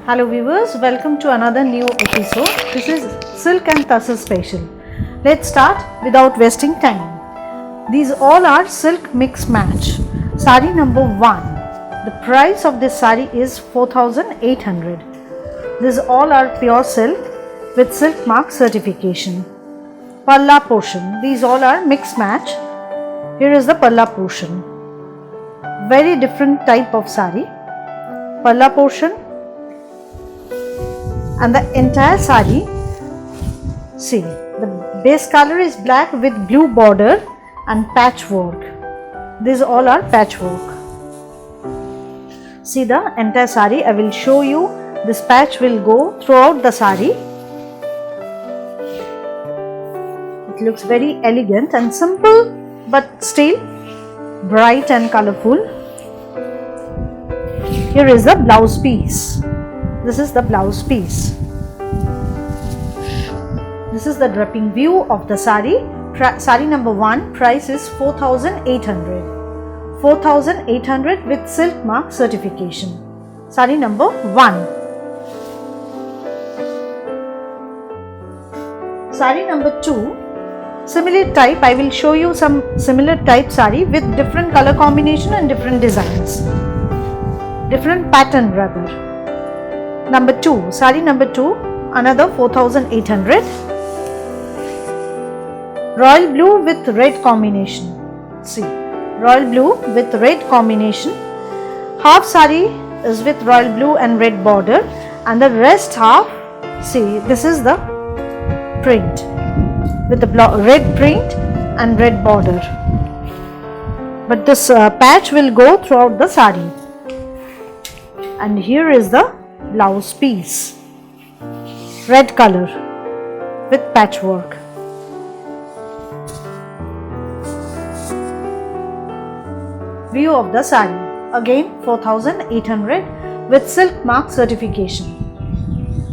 Hello viewers, welcome to another new episode. This is Silk and Tussar special. Let's start without wasting time. These all are silk mix match. Sari number 1. The price of this sari is 4800. These all are pure silk with silk mark certification. Palla portion. These all are mix match. Here is the palla portion. Very different type of sari. Palla portion. And the entire sari, see, the base color is black with blue border and patchwork. These all are patchwork. See the entire sari. I will show you. This patch will go throughout the sari. It looks very elegant and simple, but still bright and colorful. Here is the blouse piece. This is the blouse piece. This is the draping view of the sari. Sari number 1, price is 4800. 4800 with silk mark certification. Sari number 1. Sari number 2, similar type. I will show you some similar type sari with different color combination and different designs. Different pattern rather. Number 2, sari number 2, another 4800. Royal blue with red combination. See, royal blue with red combination. Half sari is with royal blue and red border, and the rest half, see, this is the print with the red print and red border. But this patch will go throughout the sari. And here is the blouse piece, red color with patchwork. View of the sari, again 4800 with silk mark certification.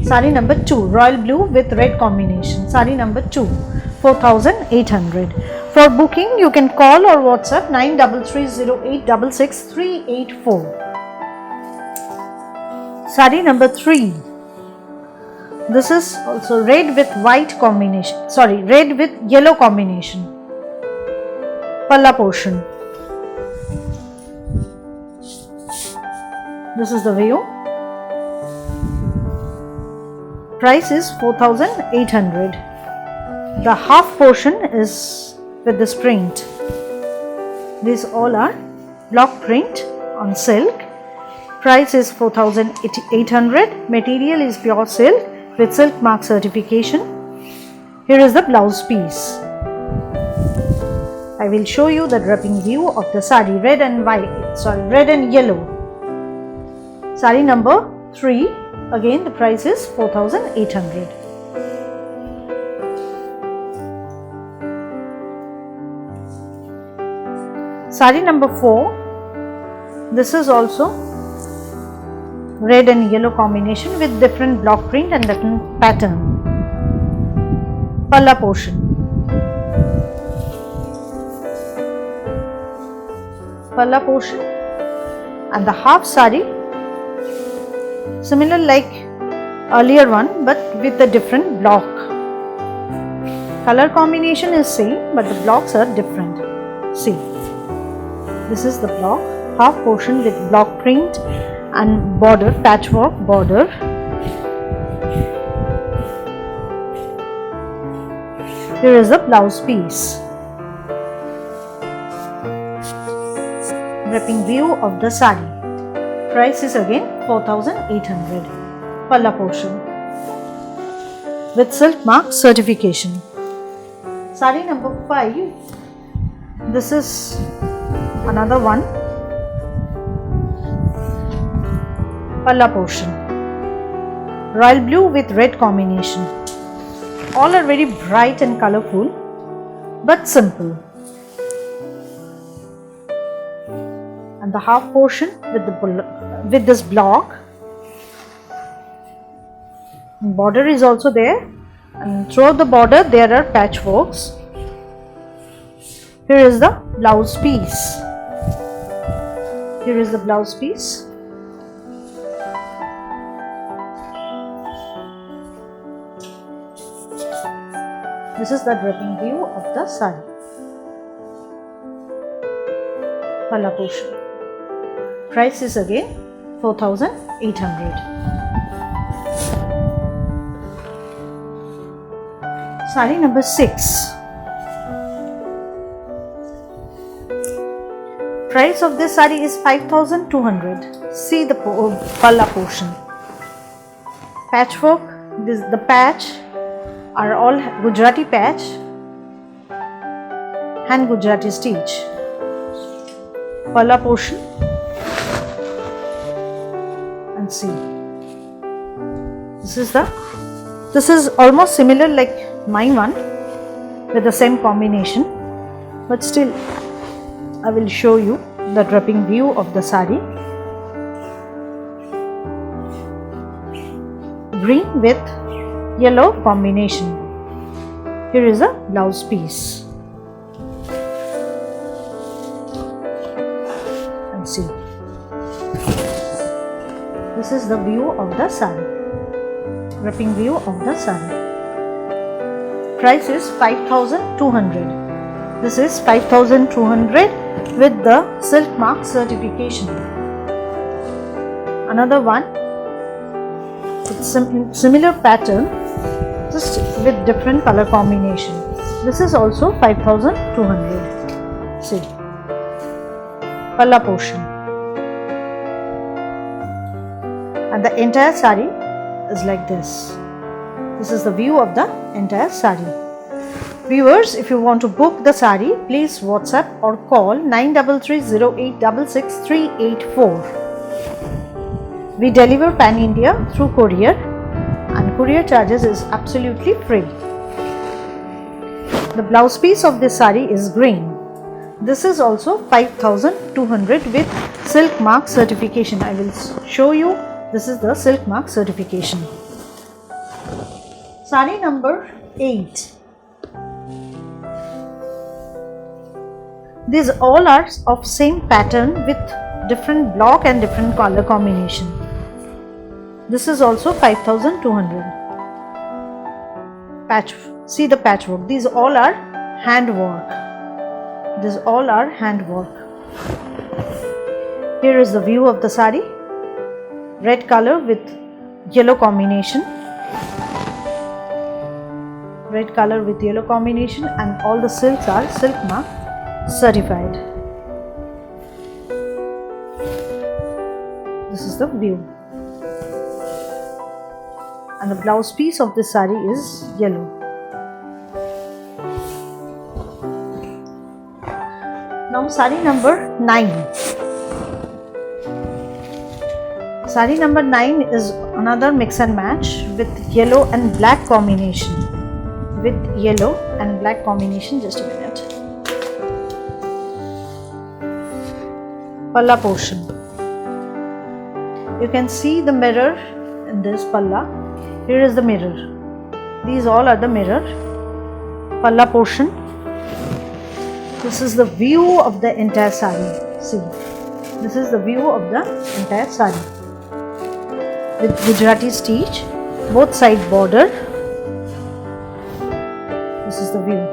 Sari number 2, royal blue with red combination. Sari number 2, 4800. For booking you can call or WhatsApp 9330866384. Sari number 3. This is also red with white combination. Sorry, red with yellow combination. Palla portion. This is the view. Price is 4800. The half portion is with this print. These all are block print on silk. Price is 4800. Material is pure silk with silk mark certification. Here is the blouse piece. I will show you the draping view of the sari, red and yellow. Sari number 3, again the price is 4800. Sari number 4, this is also red and yellow combination with different block print and different pattern. Palla portion. Palla portion and the half sari, similar like earlier one but with a different block. Color combination is same but the blocks are different. See, this is the block, half portion with block print and border, patchwork border. Here is the blouse piece. Draping view of the sari. Price is again 4800. Palla portion with silk mark certification. Sari number 5. This is another one. Palla portion, royal blue with red combination. All are very bright and colorful but simple. And the half portion with this block. Border is also there, and throughout the border there are patchworks. Here is the blouse piece. Here is the blouse piece. This is the draping view of the sari. Palla portion. Price is again 4,800. Sari number 6. Price of this sari is 5,200. See the palla portion. Patchwork. The patch are all Gujarati patch, hand Gujarati stitch. Palla portion, and see. This is almost similar like my one with the same combination, but still I will show you the draping view of the sari. Green with yellow combination. Here is a blouse piece. And see. This is the view of the sari. Wrapping view of the sari. Price is 5,200. This is 5,200 with the silk mark certification. Another one. It's similar pattern, just with different color combination. This is also 5,200. See, palla portion, and the entire sari is like this. This is the view of the entire sari. Viewers, if you want to book the sari, please WhatsApp or call 9330866384. We deliver pan India through courier, and courier charges is absolutely free. The blouse piece of this sari is green. This is also 5,200 with silk mark certification. I will show you. This is the silk mark certification. Sari number 8. These all are of same pattern with different block and different color combination. This is also 5,200. See the patchwork. These all are handwork. These all are handwork. Here is the view of the sari. Red color with yellow combination. Red color with yellow combination, and all the silks are silk mark certified. This is the view. And the blouse piece of this sari is yellow. Now sari number 9. Sari number 9 is another mix and match with yellow and black combination. With yellow and black combination, just a minute. Palla portion. You can see the mirror in this palla. Here is the mirror. These all are the mirror. Palla portion. This is the view of the entire sari. See, this is the view of the entire sari with Gujarati stitch, both side border. This is the view.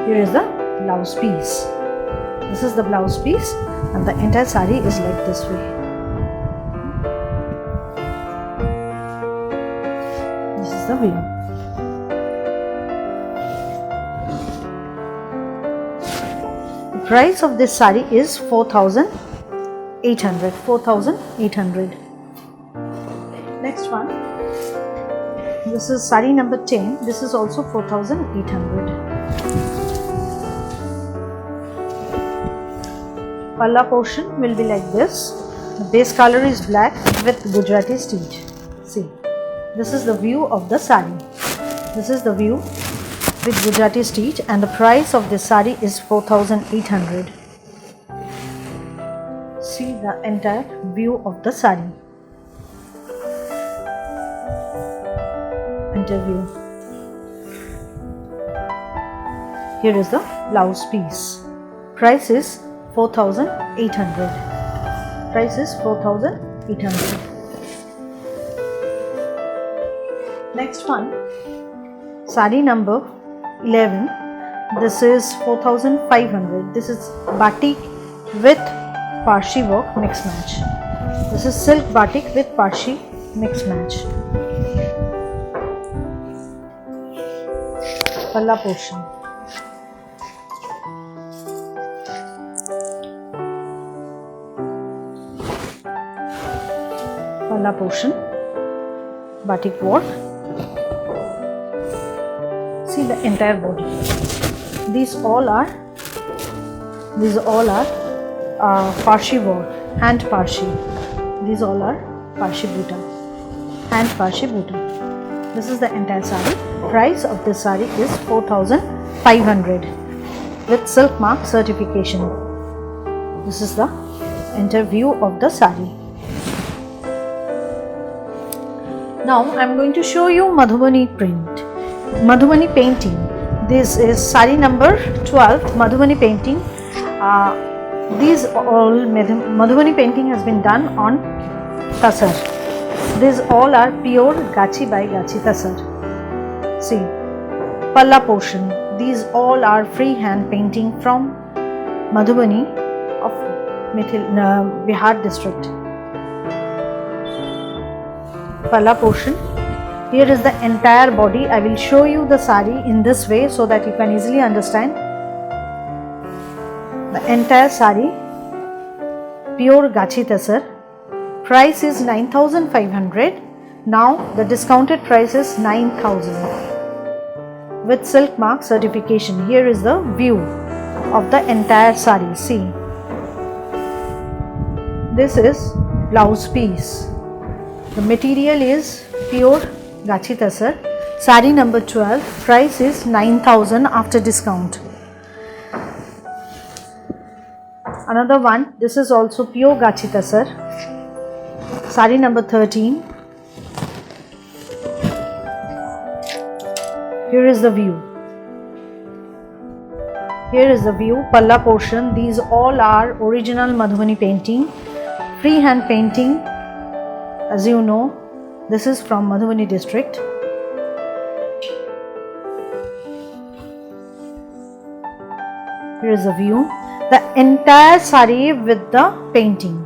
Here is the blouse piece. This is the blouse piece, and the entire sari is like this way. This is the view. The price of this sari is 4,800. 4,800. Next one. This is sari number 10. This is also 4,800. Palla portion will be like this. The base color is black with Gujarati stitch. See, this is the view of the sari. This is the view with Gujarati stitch, and the price of this sari is 4,800. See the entire view of the sari. Entire view. Here is the blouse piece. Price is 4,800. Price is 4,800. Next one, sari number 11. This is 4,500. This is batik with Parshi work mix match. This is silk batik with Parshi mix match. Palla portion. Palla portion. Batik work. See the entire body. These all are Parshi work, hand Parshi. These all are Parshi buta, hand Parshi buta. This is the entire sari. Price of this sari is 4,500 with silk mark certification. This is the entire view of the sari. Now I am going to show you Madhubani print, Madhubani painting. This is sari number 12, Madhubani painting. These all Madhubani painting has been done on Tasar. These all are pure Gachi by Gachi Tasar. See, Palla portion. These all are free hand painting from Madhubani of Bihar district. Palla portion. Here is the entire body. I will show you the sari in this way so that you can easily understand. The entire sari, pure Gachi Tasar. Price is 9,500. Now the discounted price is 9,000 with silk mark certification. Here is the view of the entire sari. See, this is blouse piece. The material is pure Gachi Tasar. Sari number 12. Price is 9,000 after discount. Another one. This is also pure Gachi Tasar. Sari number 13. Here is the view. Here is the view. Palla portion. These all are original Madhubani painting. Free hand painting. As you know, this is from Madhubani district. Here is the view. The entire sari with the painting.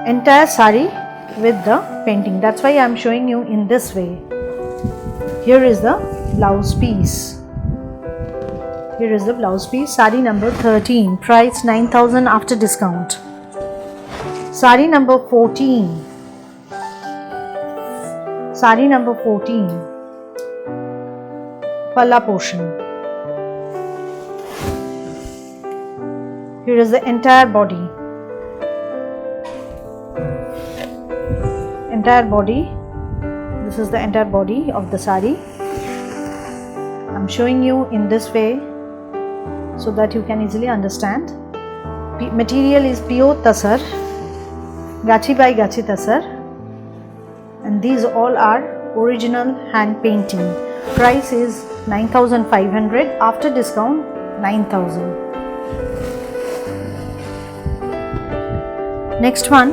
Entire sari with the painting. That's why I am showing you in this way. Here is the blouse piece. Here is the blouse piece. Sari number 13. Price 9,000 after discount. Sari number 14. Sari number 14. Palla portion. Here is the entire body. Entire body. This is the entire body of the sari. I am showing you in this way so that you can easily understand. Material is pure Tasar, Gachi by Gachi Tasar, and these all are original hand painting. Price is 9,500 after discount 9,000. Next one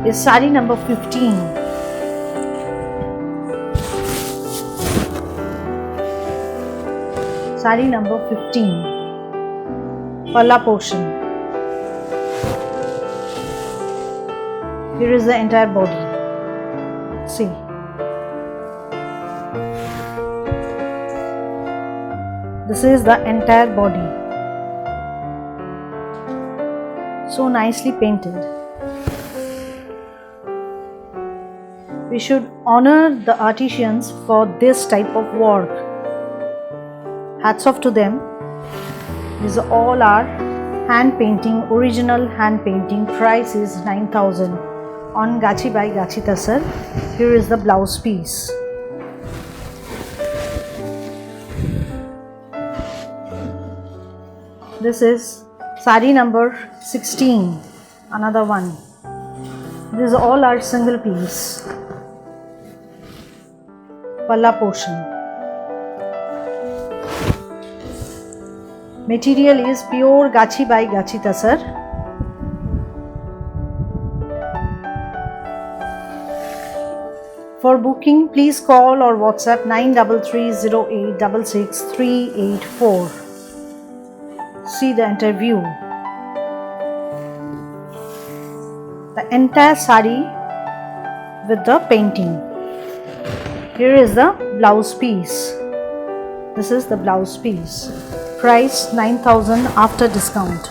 is sari number 15. Sari number 15. Palla portion. Here is the entire body. See. This is the entire body. So nicely painted. We should honor the artisans for this type of work. Hats off to them. These all are hand painting, original hand painting. Price is 9,000 on Gachi by Gachi Tasar. Here is the blouse piece. This is sari number 16. Another one. These all are single piece. Palla portion. Material is pure Gachi by Gachi Tasar. For booking, please call or WhatsApp 9330866384. See the interview. The entire sari with the painting. Here is the blouse piece. This is the blouse piece. Price 9,000 after discount.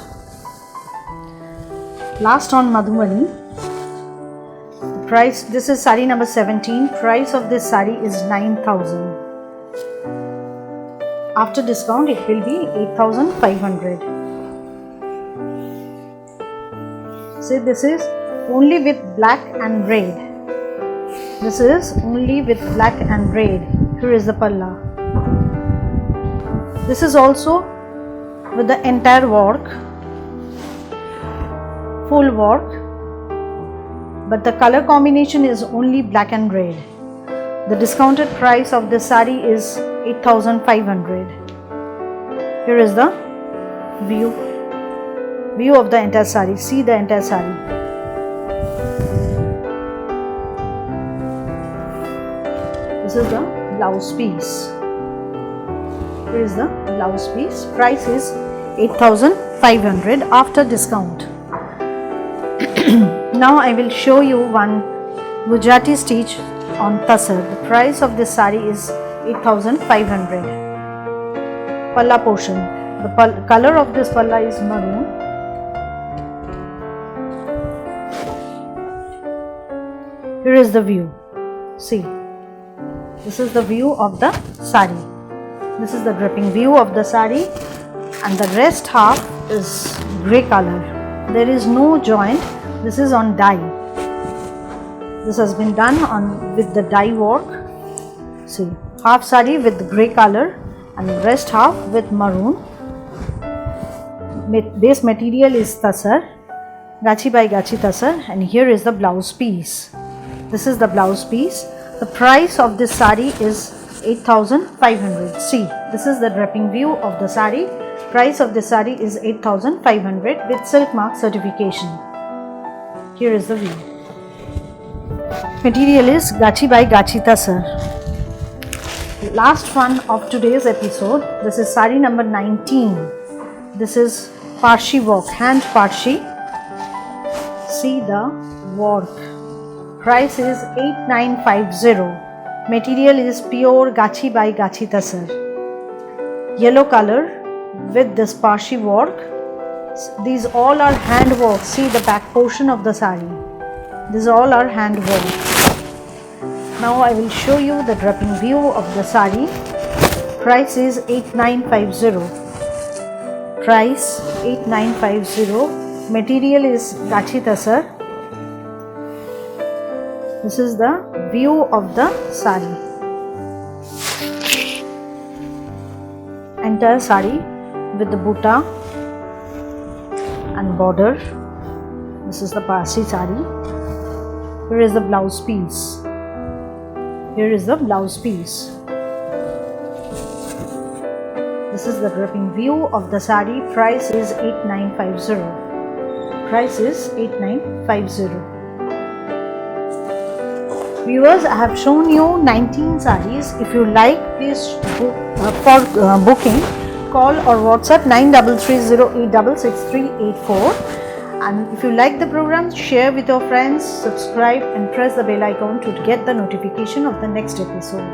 Last on Madhubani. Price, this is sari number 17. Price of this sari is 9,000. After discount it will be 8,500. See, this is only with black and red. This is only with black and red. Here is the palla. This is also with the entire work, full work, but the color combination is only black and red. The discounted price of this sari is 8,500. Here is the view of the entire sari. See the entire sari. This is the blouse piece. Here is the blouse piece. Price is 8,500 after discount. Now I will show you one Gujarati stitch on Tasar. The price of this sari is 8,500. Palla portion. The color of this palla is maroon. Here is the view. See. This is the view of the sari. This is the dripping view of the sari, and the rest half is grey color. There is no joint. This is on dye. This has been done with the dye work. See, half sari with grey color and rest half with maroon. Base material is Tasar, Gachi by Gachi Tasar, and here is the blouse piece. This is the blouse piece. The price of this sari is 8,500. See, this is the dripping view of the sari. Price of this sari is 8,500 with silk mark certification. Here is the view. Material is Gachi by Gachi Tasar. Last one of today's episode. This is sari number 19. This is Parshi work, hand Parshi. See the work. Price is 8,950. Material is pure Gachi by Gachi Tasar. Yellow color with this Parshi work. These all are hand work. See the back portion of the sari. These all are hand work. Now I will show you the dripping view of the sari. Price is 8,950. Price 8,950. Material is Gachi Tasar. This is the view of the sari. Entire sari with the butta and border. This is the Parsi sari. Here is the blouse piece. Here is the blouse piece. This is the dripping view of the sari. Price is 8,950. Price is 8,950. Viewers, I have shown you 19 sarees. If you like, please for booking, call or WhatsApp 9330866384. And if you like the program, share with your friends, subscribe and press the bell icon to get the notification of the next episode.